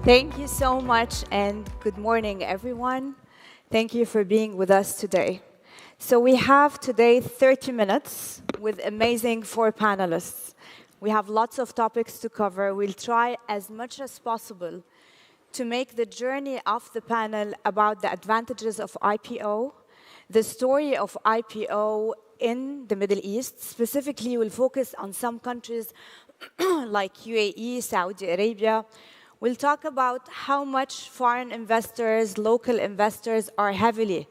Thank you so much, and good morning, everyone. Thank you for being with us today. So we have today 30 minutes with amazing 4 panelists. We have lots of topics to cover. We'll try as much as possible to make the journey of the panel about the advantages of IPO, the story of IPO in the Middle East. Specifically, we'll focus on some countries like UAE, Saudi Arabia. We'll talk about how much foreign investors, local investors are heavily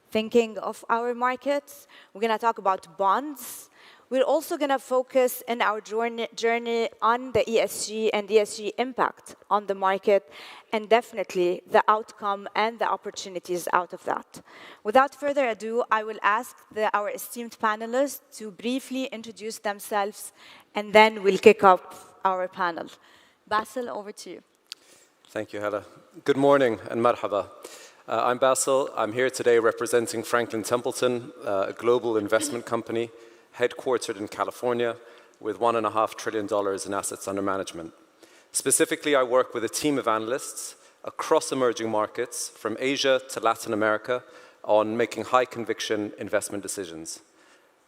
thinking of our markets. We're going to talk about bonds. We're also going to focus in our journey on the ESG and ESG impact on the market, and definitely the outcome and the opportunities out of that. Without further ado, I will ask our esteemed panelists to briefly introduce themselves, and then we'll kick off our panel. Bassel, over to you. Thank you, Hala. Good morning and marhaba. I'm Bassel. I'm here today representing Franklin Templeton, a global investment company headquartered in California with $1.5 trillion in assets under management. Specifically, I work with a team of analysts across emerging markets from Asia to Latin America on making high conviction investment decisions.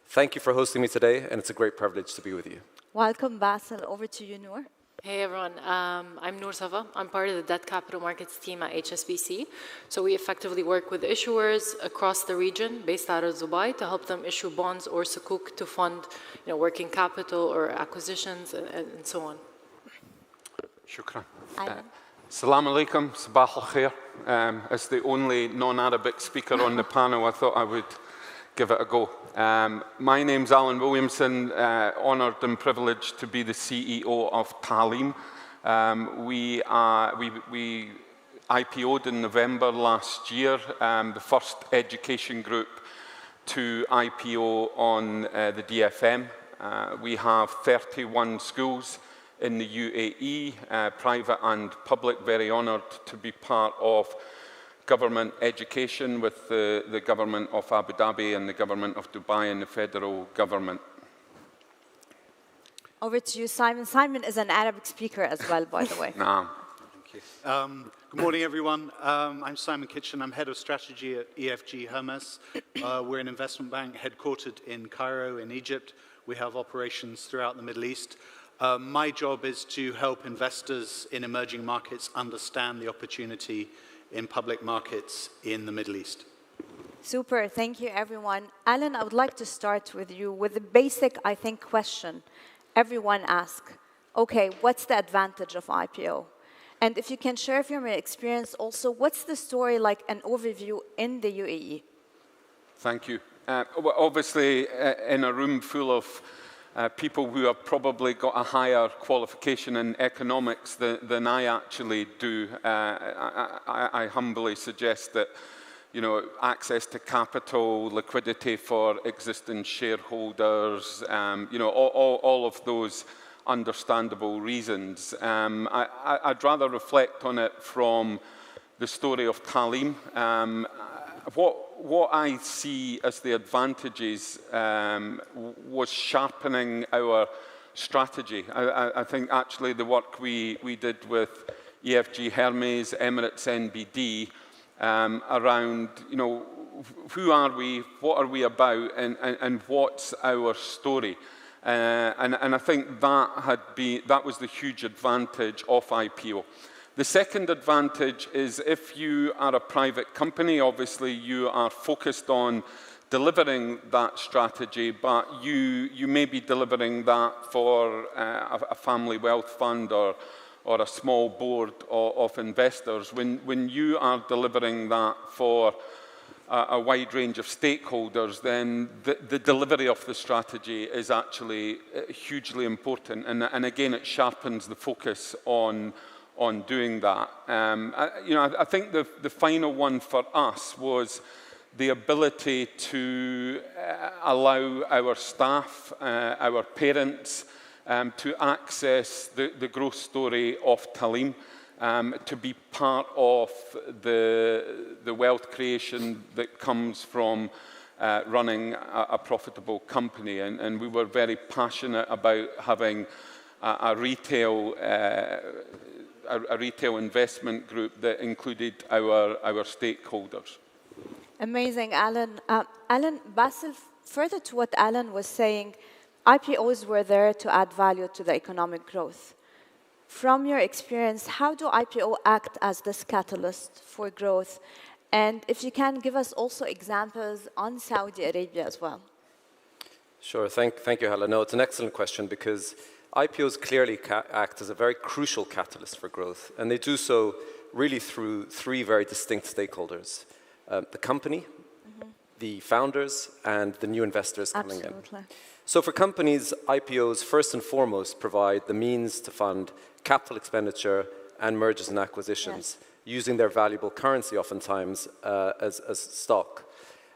Thank you for hosting me today, and it's a great privilege to be with you. Welcome, Bassel. Over to you, Nour. Hey everyone, I'm Nour Safa. I'm part of the debt capital markets team at HSBC. So we effectively work with issuers across the region based out of Dubai to help them issue bonds or sukuk to fund working capital or acquisitions and so on. Shukran. Assalamu alaikum, sabah al khair. As the only non-Arabic speaker on the panel, I thought I would give it a go. My name's Alan Williamson, honoured and privileged to be the CEO of Taaleem. We IPO'd in November last year, the first education group to IPO on the DFM. We have 31 schools in the UAE, private and public, very honoured to be part of government education with the government of Abu Dhabi and the government of Dubai and the federal government. Over to you, Simon. Simon is an Arabic speaker as well, by the way. Nah. Thank you. Good morning, everyone. I'm Simon Kitchen. I'm head of strategy at EFG Hermes. We're an investment bank headquartered in Cairo, in Egypt. We have operations throughout the Middle East. My job is to help investors in emerging markets understand the opportunity in public markets in the Middle East. Super, thank you everyone. Alan, I would like to start with you with a basic, I think, question. Everyone asks, okay, what's the advantage of IPO? And if you can share from your experience also, what's the story like, an overview in the UAE? Thank you. Well, obviously, in a room full of people who have probably got a higher qualification in economics than I actually do. I humbly suggest that, access to capital, liquidity for existing shareholders, all of those understandable reasons. I'd rather reflect on it from the story of Taaleem. What I see as the advantages was sharpening our strategy. I think actually the work we did with EFG Hermes, Emirates NBD, around, who are we, what are we about, and what's our story. And I think that was the huge advantage of IPO. The second advantage is if you are a private company, obviously you are focused on delivering that strategy, but you may be delivering that for a family wealth fund or a small board of investors. When you are delivering that for a wide range of stakeholders, then the delivery of the strategy is actually hugely important. And again, it sharpens the focus on doing that. I think the final one for us was the ability to allow our staff, our parents, to access the growth story of Taaleem, to be part of the wealth creation that comes from running a profitable company. And we were very passionate about having a retail investment group that included our stakeholders. Amazing, Alan. Alan, Bassel, further to what Alan was saying, IPOs were there to add value to the economic growth. From your experience, how do IPO act as this catalyst for growth? And if you can give us also examples on Saudi Arabia as well. Sure, thank you, Hala. No, it's an excellent question because IPOs clearly act as a very crucial catalyst for growth, and they do so really through three very distinct stakeholders. The company, the founders, and the new investors coming in. So for companies, IPOs first and foremost provide the means to fund capital expenditure and mergers and acquisitions, using their valuable currency oftentimes as stock.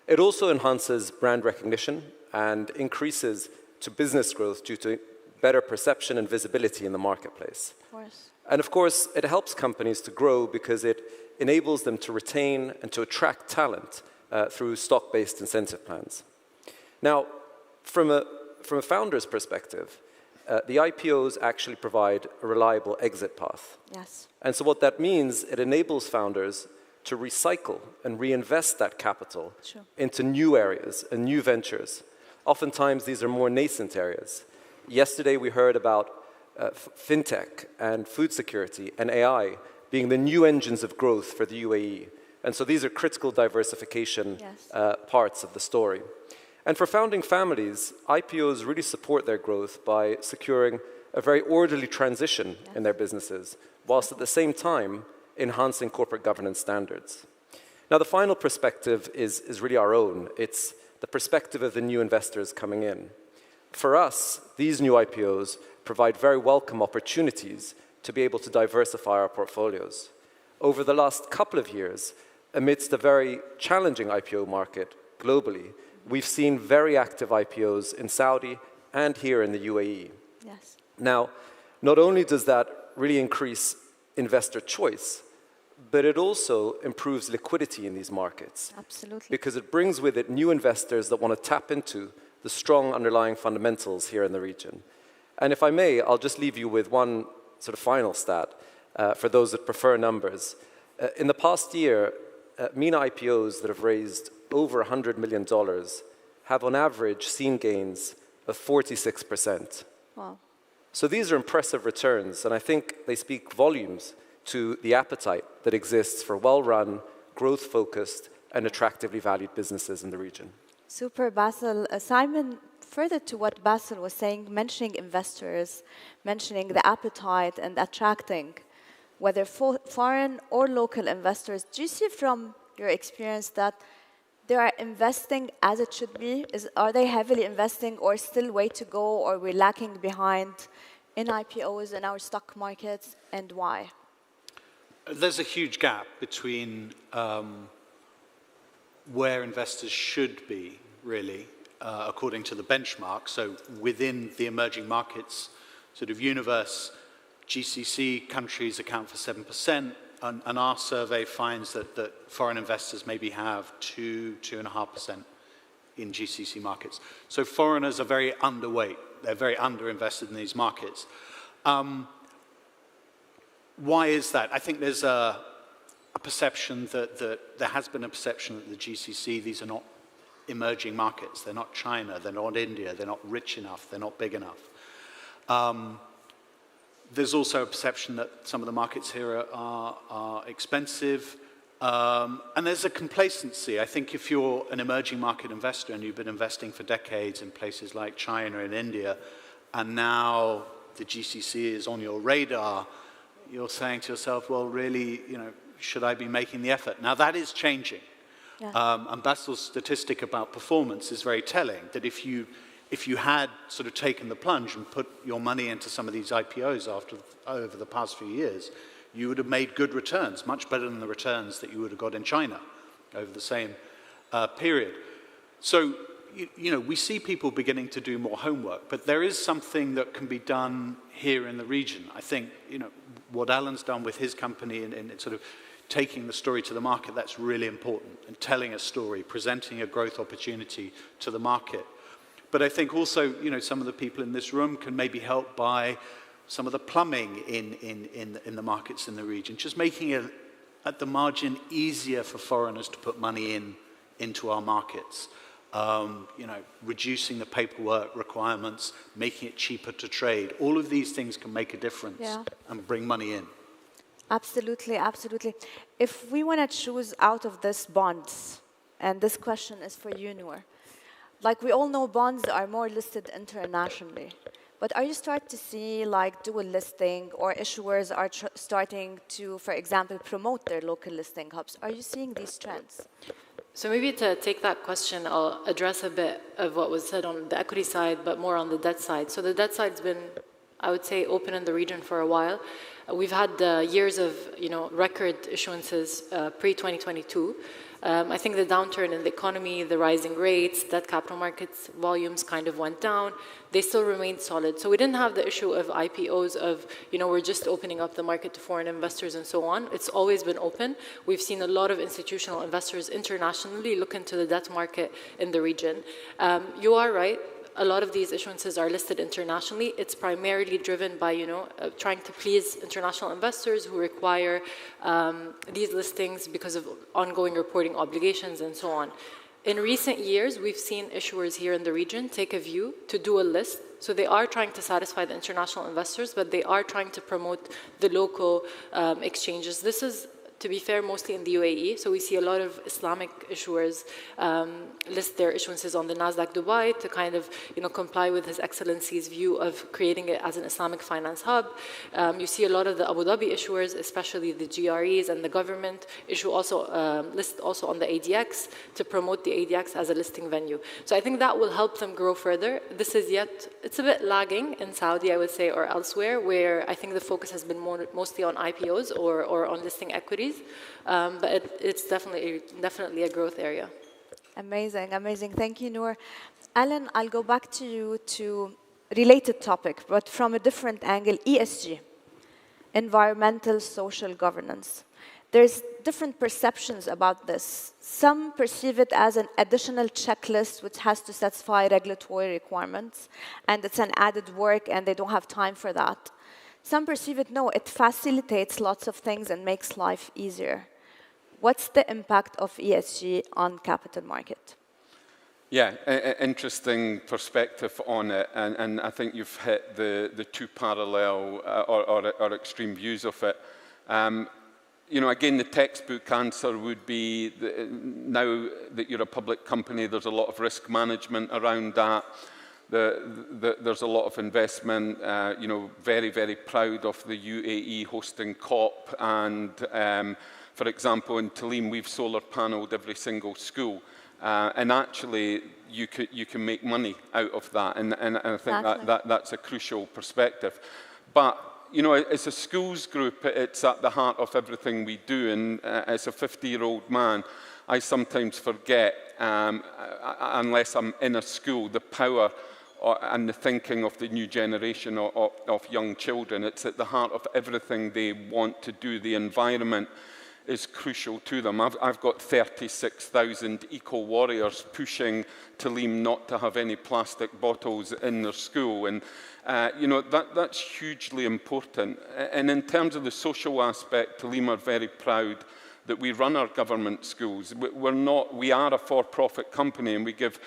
It also enhances brand recognition and increases to business growth due to better perception and visibility in the marketplace. Of course. And of course, it helps companies to grow because it enables them to retain and to attract talent through stock-based incentive plans. Now, from a founder's perspective, the IPOs actually provide a reliable exit path. Yes. And so what that means, it enables founders to recycle and reinvest that capital into new areas and new ventures. Oftentimes, these are more nascent areas. Yesterday, we heard about fintech and food security and AI being the new engines of growth for the UAE. And so these are critical diversification parts of the story. And for founding families, IPOs really support their growth by securing a very orderly transition in their businesses, whilst at the same time enhancing corporate governance standards. Now, the final perspective is really our own. It's the perspective of the new investors coming in. For us, these new IPOs provide very welcome opportunities to be able to diversify our portfolios. Over the last couple of years, amidst a very challenging IPO market globally, we've seen very active IPOs in Saudi and here in the UAE. Yes. Now, not only does that really increase investor choice, but it also improves liquidity in these markets. Absolutely. Because it brings with it new investors that want to tap into the strong underlying fundamentals here in the region. And if I may, I'll just leave you with one sort of final stat for those that prefer numbers. In the past year, MENA IPOs that have raised over $100 million have on average seen gains of 46%. Wow. So these are impressive returns, and I think they speak volumes to the appetite that exists for well-run, growth-focused, and attractively valued businesses in the region. Super, Bassel. Simon, further to what Bassel was saying, mentioning investors, mentioning the appetite and attracting, whether foreign or local investors, do you see from your experience that they are investing as it should be? Are they heavily investing or still way to go, or we're lacking behind in IPOs in our stock markets, and why? There's a huge gap between where investors should be, really, according to the benchmark. So within the emerging markets sort of universe, GCC countries account for 7%, and our survey finds that foreign investors maybe have 2.5% in GCC markets. So foreigners are very underweight. They're very underinvested in these markets. Why is that? I think there's a perception that there has been a perception that the GCC, these are not emerging markets. They're not China. They're not India. They're not rich enough. They're not big enough. There's also a perception that some of the markets here are expensive. And there's a complacency. I think if you're an emerging market investor and you've been investing for decades in places like China and India, and now the GCC is on your radar, you're saying to yourself, well, really, should I be making the effort? Now, that is changing. Yeah. And Bassel's statistic about performance is very telling, that if you had sort of taken the plunge and put your money into some of these IPOs over the past few years, you would have made good returns, much better than the returns that you would have got in China over the same period. So, we see people beginning to do more homework, but there is something that can be done here in the region. I think, what Alan's done with his company in sort of taking the story to the market, that's really important, and telling a story, presenting a growth opportunity to the market. But I think also, some of the people in this room can maybe help by some of the plumbing in the markets in the region, just making it at the margin easier for foreigners to put money into our markets. You know, reducing the paperwork requirements, making it cheaper to trade. All of these things can make a difference and bring money in. Absolutely, absolutely. If we want to choose out of this bonds, and this question is for you, Nour, like we all know bonds are more listed internationally, but are you starting to see like dual listing or issuers are starting to, for example, promote their local listing hubs? Are you seeing these trends? So maybe to take that question, I'll address a bit of what was said on the equity side, but more on the debt side. So the debt side's been, I would say, open in the region for a while. We've had years of, you know, record issuances pre-2022. I think the downturn in the economy, the rising rates, debt capital markets volumes kind of went down. They still remained solid. So we didn't have the issue of IPOs of, you know, we're just opening up the market to foreign investors and so on. It's always been open. We've seen a lot of institutional investors internationally look into the debt market in the region. You are right. A lot of these issuances are listed internationally. It's primarily driven by, you know, trying to please international investors who require these listings because of ongoing reporting obligations and so on. In recent years, we've seen issuers here in the region take a view to dual list. So they are trying to satisfy the international investors, but they are trying to promote the local exchanges. This is, to be fair, mostly in the UAE. So we see a lot of Islamic issuers list their issuances on the Nasdaq Dubai to kind of, you know, comply with His Excellency's view of creating it as an Islamic finance hub. You see a lot of the Abu Dhabi issuers, especially the GREs and the government, list also on the ADX to promote the ADX as a listing venue. So I think that will help them grow further. This is it's a bit lagging in Saudi, I would say, or elsewhere, where I think the focus has been mostly on IPOs or on listing equities. But it's definitely a growth area. Amazing, amazing. Thank you, Nour. Alan, I'll go back to you to related topic, but from a different angle, ESG, environmental social governance. There's different perceptions about this. Some perceive it as an additional checklist which has to satisfy regulatory requirements, and it's an added work and they don't have time for that. Some perceive it, no, it facilitates lots of things and makes life easier. What's the impact of ESG on capital market? Yeah, interesting perspective on it, and I think you've hit the two parallel or extreme views of it. You know, again, the textbook answer would be now that you're a public company, there's a lot of risk management around that. There's a lot of investment, you know, very, very proud of the UAE hosting COP. And, for example, in Talim, we've solar panelled every single school. And actually, you can make money out of that. And I think that's a crucial perspective. But, you know, as a schools group, it's at the heart of everything we do. And as a 50-year-old man, I sometimes forget, unless I'm in a school, the power and the thinking of the new generation of young children. It's at the heart of everything they want to do. The environment is crucial to them. I've got 36,000 eco-warriors pushing Talim not to have any plastic bottles in their school. And, you know, that's hugely important. And in terms of the social aspect, Talim are very proud that we run our government schools. We are a for-profit company, and we give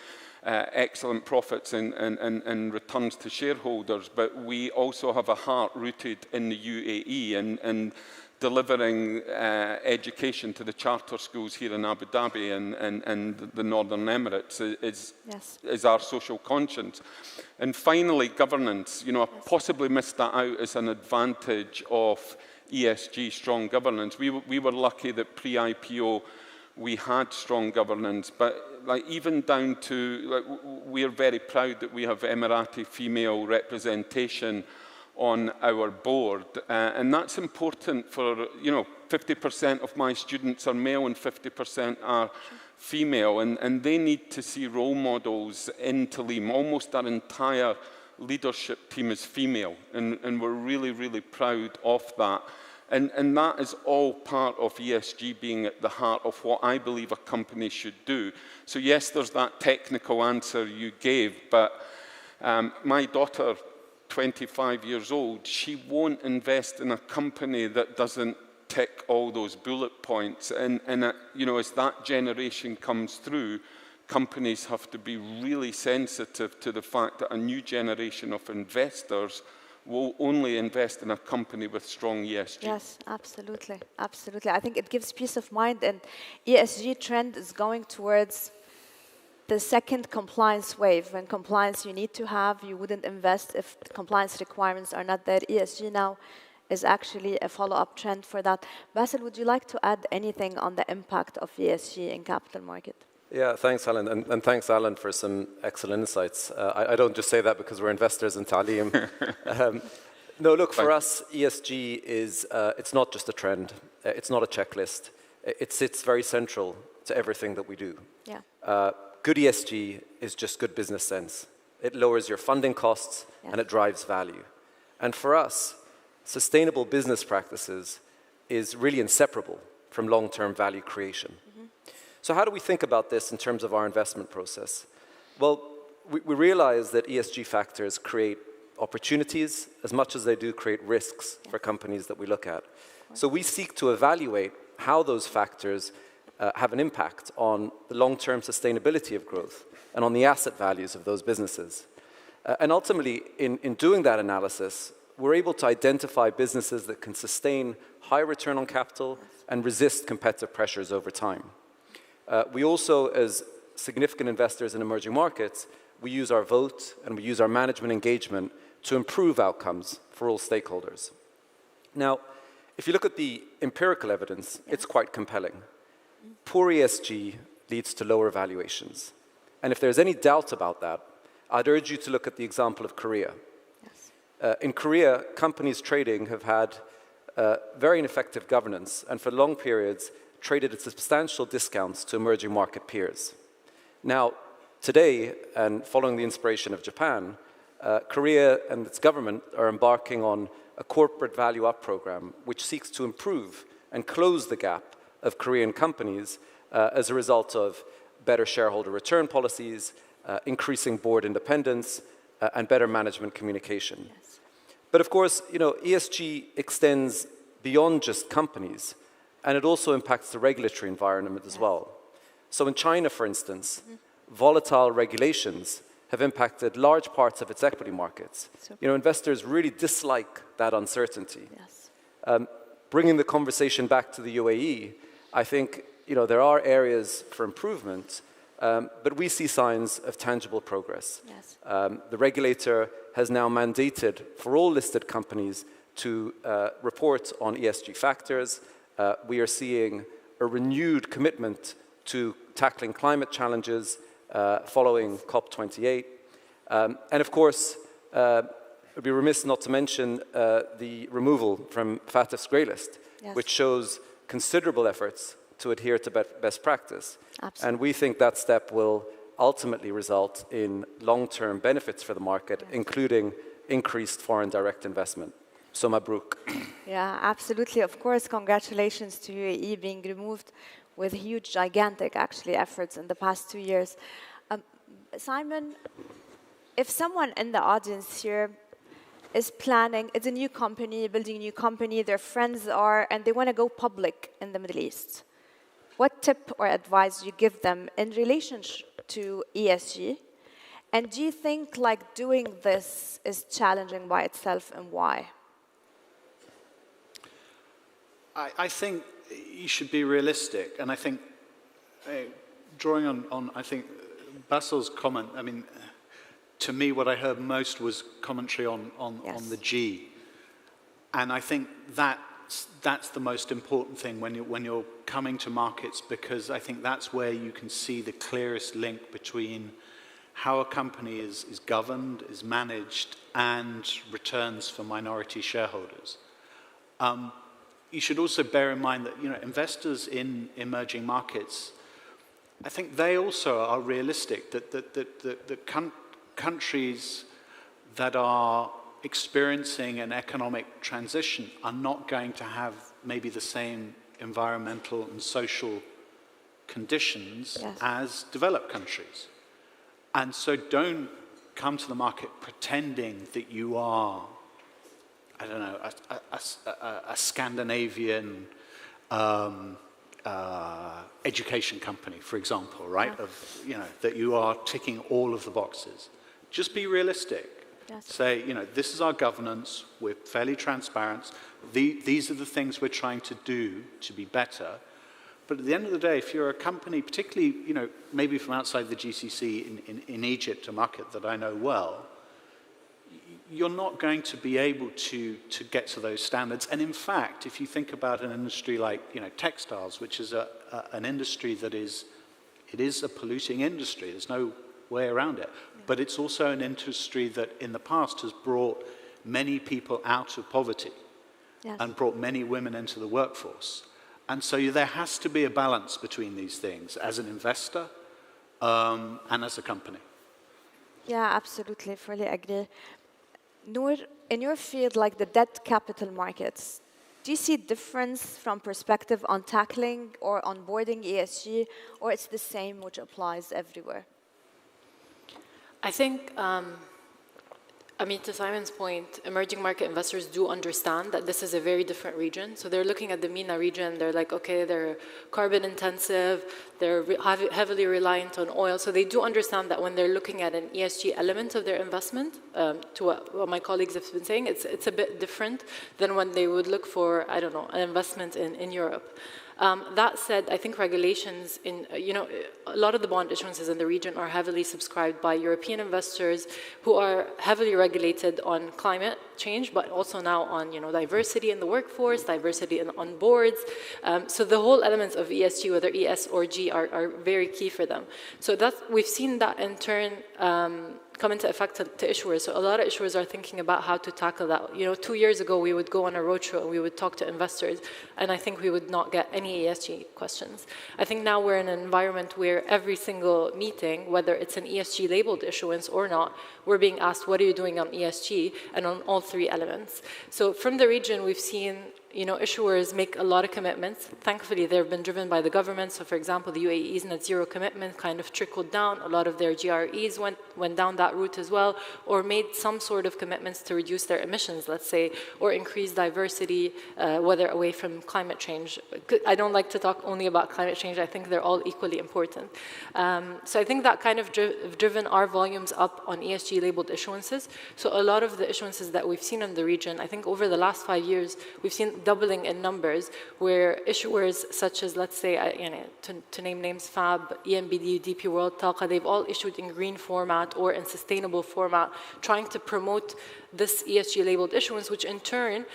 excellent profits and returns to shareholders, but we also have a heart rooted in the UAE and delivering education to the charter schools here in Abu Dhabi and the Northern Emirates is our social conscience. And finally, governance. You know, I possibly missed that out as an advantage of ESG, strong governance. We were lucky that pre-IPO we had strong governance, but like even down to, we're very proud that we have Emirati female representation on our board, and that's important for, you know, 50% of my students are male and 50% are female, and they need to see role models in Talim. Almost our entire leadership team is female, and we're really, really proud of that. And that is all part of ESG being at the heart of what I believe a company should do. So yes, there's that technical answer you gave, but my daughter 25 years old, she won't invest in a company that doesn't tick all those bullet points. And you know, as that generation comes through, companies have to be really sensitive to the fact that a new generation of investors will only invest in a company with strong ESG. Yes, absolutely, absolutely. I think it gives peace of mind, and ESG trend is going towards the second compliance wave. When compliance you need to have, you wouldn't invest if the compliance requirements are not there. ESG now is actually a follow-up trend for that. Bassel, would you like to add anything on the impact of ESG in capital market? Yeah, thanks, Alan, and thanks, Alan, for some excellent insights. I don't just say that because we're investors in Talim. No, look, for us, ESG is, it's not just a trend. It's not a checklist. It sits very central to everything that we do. Yeah. Good ESG is just good business sense. It lowers your funding costs, yes, and it drives value. And for us, sustainable business practices is really inseparable from long-term value creation. Mm-hmm. So how do we think about this in terms of our investment process? Well, we realize that ESG factors create opportunities as much as they do create risks, yeah, for companies that we look at. So we seek to evaluate how those factors have an impact on the long-term sustainability of growth and on the asset values of those businesses. And ultimately, in doing that analysis, we're able to identify businesses that can sustain high return on capital and resist competitive pressures over time. We also, as significant investors in emerging markets, we use our vote and we use our management engagement to improve outcomes for all stakeholders. Now, if you look at the empirical evidence, yes, it's quite compelling. Poor ESG leads to lower valuations. And if there's any doubt about that, I'd urge you to look at the example of Korea. Yes. In Korea, companies trading have had very ineffective governance and for long periods traded at substantial discounts to emerging market peers. Now, today, and following the inspiration of Japan, Korea and its government are embarking on a corporate value up program which seeks to improve and close the gap of Korean companies as a result of better shareholder return policies, increasing board independence, and better management communication. Yes. But of course, you know, ESG extends beyond just companies, and it also impacts the regulatory environment as, yes, well. So in China, for instance, mm-hmm, volatile regulations have impacted large parts of its equity markets. Super. You know, investors really dislike that uncertainty. Yes. Bringing the conversation back to the UAE, I think, you know, there are areas for improvement, but we see signs of tangible progress. Yes. The regulator has now mandated for all listed companies to report on ESG factors. We are seeing a renewed commitment to tackling climate challenges following COP28. And of course, it would be remiss not to mention the removal from FATF's grey list, yes, which shows considerable efforts to adhere to best practice. Absolutely. And we think that step will ultimately result in long-term benefits for the market, yes, including increased foreign direct investment. So Mabruk. Yeah, absolutely. Of course, congratulations to UAE being removed with huge, gigantic, actually, efforts in the past 2 years. Simon, if someone in the audience here is planning, it's a new company, building a new company, their friends are, and they want to go public in the Middle East, what tip or advice do you give them in relation to ESG? And do you think like doing this is challenging by itself, and why? I think you should be realistic, and I think drawing on I think Bassel's comment, I mean, to me what I heard most was commentary on yes, on the G, and I think that's the most important thing when you're coming to markets, because I think that's where you can see the clearest link between how a company is governed, is managed, and returns for minority shareholders. You should also bear in mind that, you know, investors in emerging markets, I think they also are realistic that countries that are experiencing an economic transition are not going to have maybe the same environmental and social conditions, yes, as developed countries. And so don't come to the market pretending that you are, I don't know, a Scandinavian education company, for example, right? Yeah. Of, you know, that you are ticking all of the boxes. Just be realistic. Yes. Say, you know, this is our governance. We're fairly transparent. These are the things we're trying to do to be better. But at the end of the day, if you're a company, particularly, you know, maybe from outside the GCC in Egypt, a market that I know well, you're not going to be able to get to those standards. And in fact, if you think about an industry like, you know, textiles, which is an industry that is a polluting industry. There's no way around it. But it's also an industry that in the past has brought many people out of poverty. Yes. And brought many women into the workforce. And so there has to be a balance between these things as an investor and as a company. Yeah, absolutely, fully agree. Nour, in your field, like the debt capital markets, do you see difference from perspective on tackling or onboarding ESG, or it's the same which applies everywhere? I think, I mean, to Simon's point, emerging market investors do understand that this is a very different region. So they're looking at the MENA region, they're like, okay, they're carbon intensive, they're heavily reliant on oil. So they do understand that when they're looking at an ESG element of their investment, to what my colleagues have been saying, it's a bit different than when they would look for, I don't know, an investment in Europe. That said, I think regulations in, you know, a lot of the bond issuances in the region are heavily subscribed by European investors who are heavily regulated on climate change, but also now on, you know, diversity in the workforce, diversity on boards. So the whole elements of ESG, whether ES or G, are very key for them. So we've seen that in turn come into effect to issuers. So a lot of issuers are thinking about how to tackle that. You know, 2 years ago, we would go on a roadshow and we would talk to investors, and I think we would not get any ESG questions. I think now we're in an environment where every single meeting, whether it's an ESG labeled issuance or not, we're being asked, what are you doing on ESG, and on all three elements. So from the region, we've seen, you know, issuers make a lot of commitments. Thankfully, they've been driven by the government. So for example, the UAE's net zero commitment kind of trickled down. A lot of their GREs went down that route as well, or made some sort of commitments to reduce their emissions, let's say, or increase diversity, whether away from climate change. I don't like to talk only about climate change. I think they're all equally important. So I think that kind of driven our volumes up on ESG labeled issuances. So a lot of the issuances that we've seen in the region, I think over the last 5 years, we've seen doubling in numbers, where issuers such as, let's say, you know, to name names, FAB, EMBD, DP World, Talqa, they've all issued in green format or in sustainable format, trying to promote this ESG labeled issuance, which in turn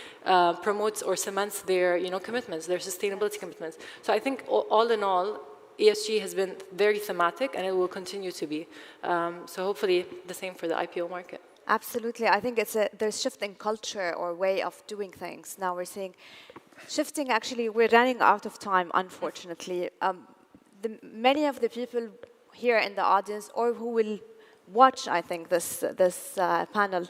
promotes or cements their, you know, commitments, their sustainability commitments. So I think all in all, ESG has been very thematic, and it will continue to be. So hopefully the same for the IPO market. Absolutely. I think there's shift in culture or way of doing things. Now we're seeing shifting, actually, we're running out of time, unfortunately. Many of the people here in the audience or who will watch, I think, this panel,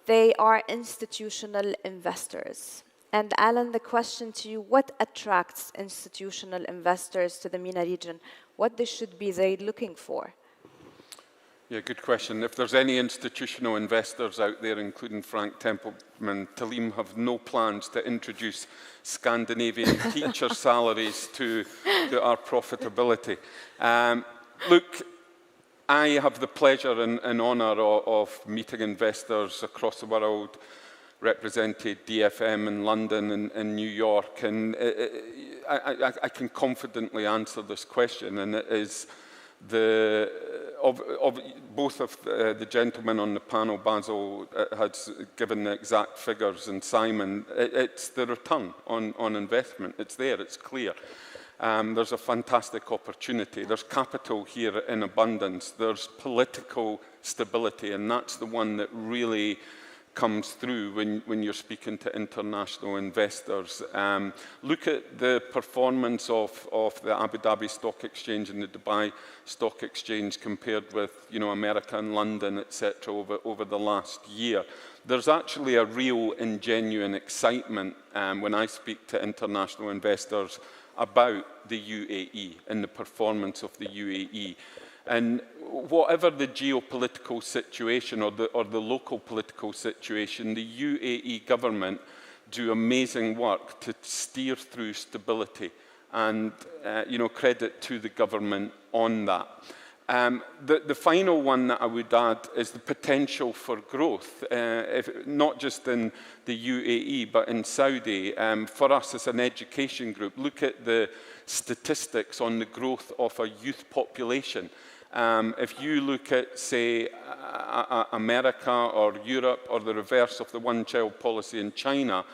they are institutional investors. And Alan, the question to you, what attracts institutional investors to the MENA region? What should they looking for? Yeah, good question. If there's any institutional investors out there, including Frank Templeman, Talim have no plans to introduce Scandinavian teacher salaries to our profitability. Look, I have the pleasure and honour of meeting investors across the world, represented DFM in London and New York, and I can confidently answer this question, and it is both of the gentlemen on the panel, Bassel has given the exact figures, and Simon, it's the return on investment. It's there, it's clear. There's a fantastic opportunity. There's capital here in abundance. There's political stability, and that's the one that really comes through when you're speaking to international investors. Look at the performance of the Abu Dhabi Stock Exchange and the Dubai Stock Exchange compared with, you know, America and London, etc. over the last year. There's actually a real and genuine excitement when I speak to international investors about the UAE and the performance of the UAE. And whatever the geopolitical situation or the local political situation, the UAE government do amazing work to steer through stability, and credit to the government on that. The final one that I would add is the potential for growth, not just in the UAE, but in Saudi. For us as an education group, look at the statistics on the growth of a youth population. If you look at, say, America or Europe, or the reverse of the one-child policy in China,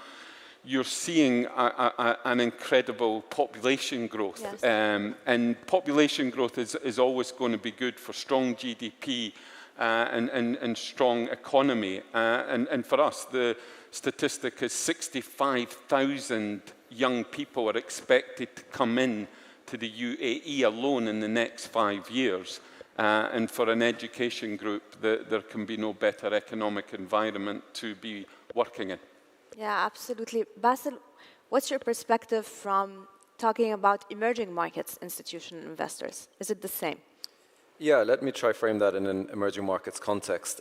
you're seeing an incredible population growth. Yes. And population growth is always going to be good for strong GDP and strong economy. And for us, the statistic is 65,000 young people are expected to come in to the UAE alone in the next 5 years. And for an education group, there can be no better economic environment to be working in. Yeah, absolutely. Bassel, what's your perspective from talking about emerging markets institutional investors? Is it the same? Yeah, let me try frame that in an emerging markets context.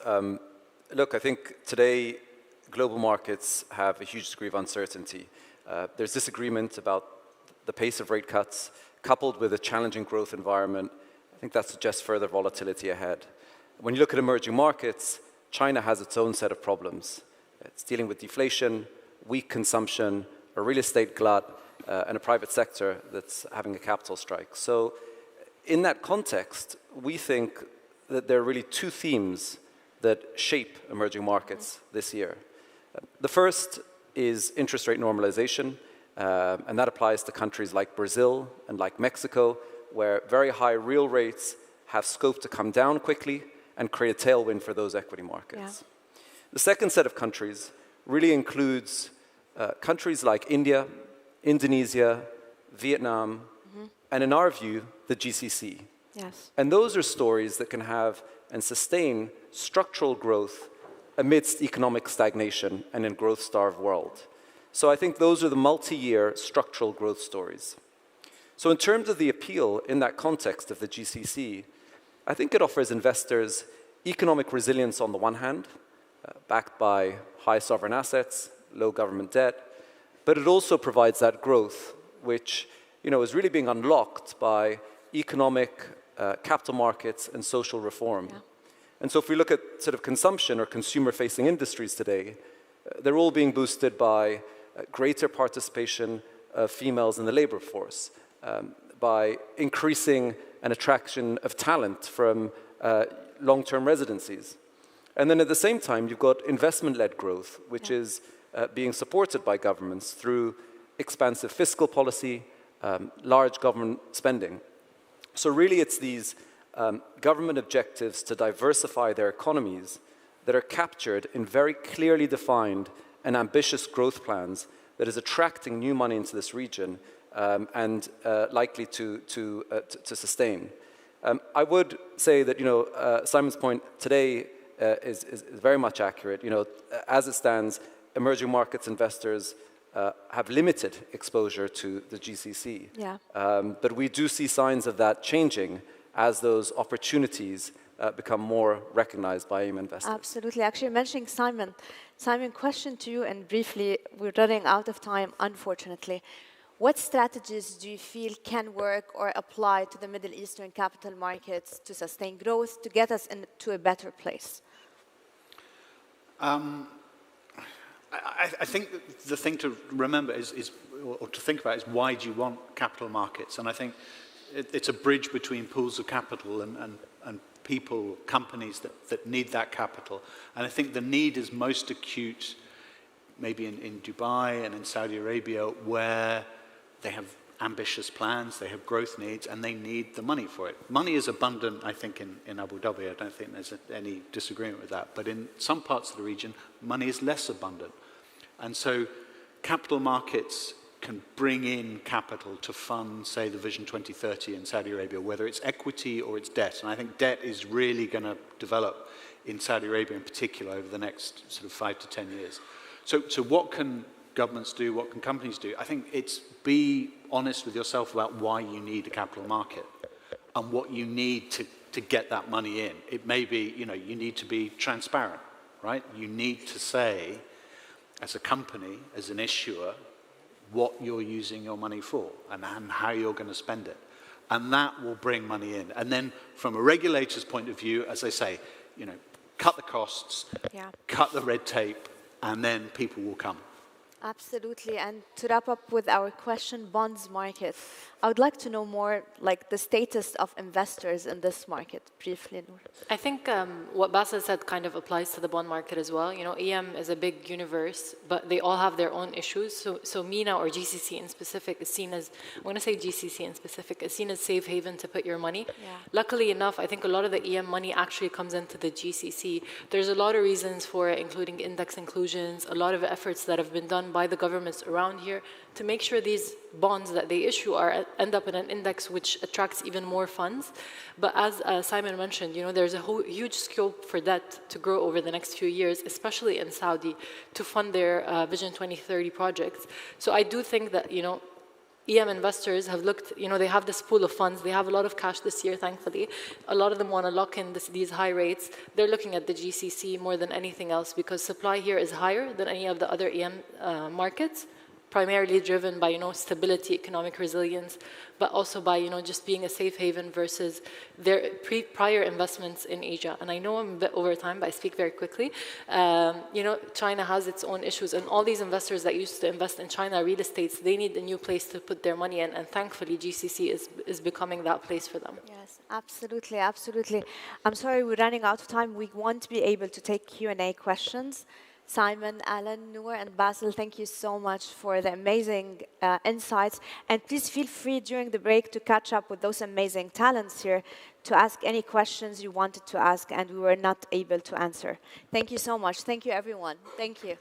Look, I think today global markets have a huge degree of uncertainty. There's disagreement about the pace of rate cuts, coupled with a challenging growth environment. I think that suggests further volatility ahead. When you look at emerging markets, China has its own set of problems. It's dealing with deflation, weak consumption, a real estate glut, and a private sector that's having a capital strike. So in that context, we think that there are really two themes that shape emerging markets this year. The first is interest rate normalization, and that applies to countries like Brazil and like Mexico, where very high real rates have scope to come down quickly and create a tailwind for those equity markets. Yeah. The second set of countries really includes countries like India, Indonesia, Vietnam, and in our view, the GCC. Yes. And those are stories that can have and sustain structural growth amidst economic stagnation and in a growth-starved world. So I think those are the multi-year structural growth stories. So in terms of the appeal in that context of the GCC, I think it offers investors economic resilience on the one hand, backed by high sovereign assets, low government debt, but it also provides that growth, which is really being unlocked by economic, capital markets, and social reform. Yeah. And so if we look at sort of consumption or consumer-facing industries today, they're all being boosted by greater participation of females in the labor force, by increasing an attraction of talent from long-term residencies. And then at the same time, you've got investment-led growth, which is being supported by governments through expansive fiscal policy, large government spending. So really it's these government objectives to diversify their economies that are captured in very clearly defined and ambitious growth plans that is attracting new money into this region and likely to sustain. I would say that Simon's point today is very much accurate. As it stands, emerging markets investors have limited exposure to the GCC. Yeah. But we do see signs of that changing as those opportunities become more recognized by AIM investors. Absolutely. Actually, mentioning Simon. Simon, question to you, and briefly, we're running out of time, unfortunately. What strategies do you feel can work or apply to the Middle Eastern capital markets to sustain growth, to get us into a better place? I think the thing to remember or to think about is, why do you want capital markets? And I think it's a bridge between pools of capital and people, companies that need that capital. And I think the need is most acute maybe in Dubai and in Saudi Arabia, where they have ambitious plans, they have growth needs, and they need the money for it. Money is abundant, I think, in Abu Dhabi. I don't think there's any disagreement with that. But in some parts of the region, money is less abundant. And so capital markets can bring in capital to fund, say, the Vision 2030 in Saudi Arabia, whether it's equity or it's debt. And I think debt is really going to develop in Saudi Arabia in particular over the next sort of 5 to 10 years. So what can governments do? What can companies do? I think it's be honest with yourself about why you need a capital market and what you need to to get that money in. It may be, you need to be transparent, right? You need to say, as a company, as an issuer, what you're using your money for and how you're going to spend it. And that will bring money in. And then from a regulator's point of view, as I say, cut the costs, cut the red tape, and then people will come. Absolutely. And to wrap up with our question, bonds market, I would like to know more, like the status of investors in this market, briefly, Nour. I think what Bassel said kind of applies to the bond market as well. EM is a big universe, but they all have their own issues. So MENA or GCC in specific is seen as, I'm going to say GCC in specific, is seen as safe haven to put your money. Yeah. Luckily enough, I think a lot of the EM money actually comes into the GCC. There's a lot of reasons for it, including index inclusions, a lot of efforts that have been done by the governments around here to make sure these bonds that they issue end up in an index which attracts even more funds. But as Simon mentioned, there's a huge scope for that to grow over the next few years, especially in Saudi, to fund their Vision 2030 projects. So I do think that, EM investors have looked, they have this pool of funds. They have a lot of cash this year, thankfully. A lot of them want to lock in these high rates. They're looking at the GCC more than anything else because supply here is higher than any of the other EM markets, primarily driven by, stability, economic resilience, but also by, just being a safe haven versus their prior investments in Asia. And I know I'm a bit over time, but I speak very quickly. China has its own issues, and all these investors that used to invest in China real estates, they need a new place to put their money in, and thankfully GCC is becoming that place for them. Yes, absolutely, absolutely. I'm sorry we're running out of time. We won't be able to take Q&A questions. Simon, Alan, Nour, and Bassel, thank you so much for the amazing insights. And please feel free during the break to catch up with those amazing talents here to ask any questions you wanted to ask and we were not able to answer. Thank you so much. Thank you, everyone. Thank you.